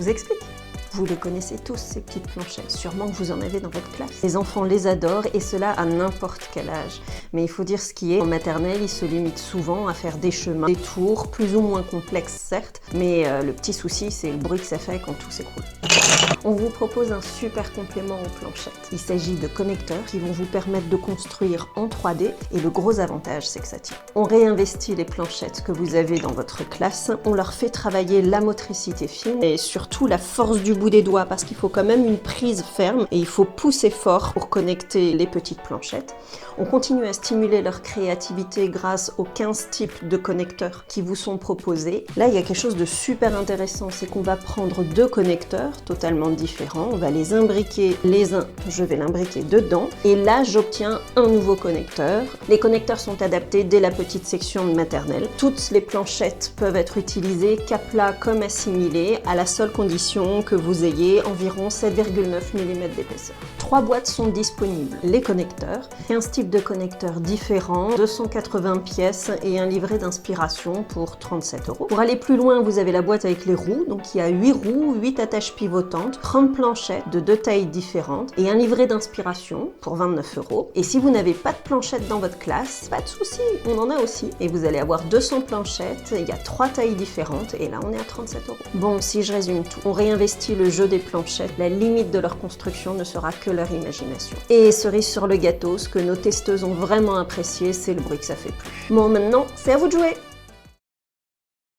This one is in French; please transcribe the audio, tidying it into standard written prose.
vous explique. Vous les connaissez tous, ces petites planchettes. Sûrement que vous en avez dans votre classe. Les enfants les adorent et cela à n'importe quel âge. Mais il faut dire ce qui est. En maternelle, ils se limitent souvent à faire des chemins, des tours, plus ou moins complexes certes, mais le petit souci, c'est le bruit que ça fait quand tout s'écroule. On vous propose un super complément aux planchettes. Il s'agit de connecteurs qui vont vous permettre de construire en 3D et le gros avantage, c'est que ça tient. On réinvestit les planchettes que vous avez dans votre classe, on leur fait travailler la motricité fine et surtout la force du bout des doigts parce qu'il faut quand même une prise ferme et il faut pousser fort pour connecter les petites planchettes. On continue à stimuler leur créativité grâce aux 15 types de connecteurs qui vous sont proposés. Là, il y a quelque chose de super intéressant, c'est qu'on va prendre 2 connecteurs totalement différents, on va les imbriquer les uns, je vais l'imbriquer dedans, et là j'obtiens un nouveau connecteur. Les connecteurs sont adaptés dès la petite section de maternelle. Toutes les planchettes peuvent être utilisées qu'à plat comme assimilées, à la seule condition que vous ayez environ 7,9 mm d'épaisseur. 3 boîtes sont disponibles, les connecteurs, 15 types de connecteurs différents, 280 pièces et un livret d'inspiration pour 37 €. Pour aller plus loin, vous avez la boîte avec les roues, donc il y a 8 roues, 8 attaches pivotantes, 30 planchettes de 2 tailles différentes et un livret d'inspiration pour 29 €. Et si vous n'avez pas de planchette dans votre classe, pas de souci, on en a aussi. Et vous allez avoir 200 planchettes, il y a 3 tailles différentes et là on est à 37 €. Bon, si je résume tout, on réinvestit le jeu des planchettes, la limite de leur construction ne sera que leur imagination. Et cerise sur le gâteau, ce que nos testeuses ont vraiment apprécié, c'est le bruit que ça fait plus. Bon, maintenant, c'est à vous de jouer!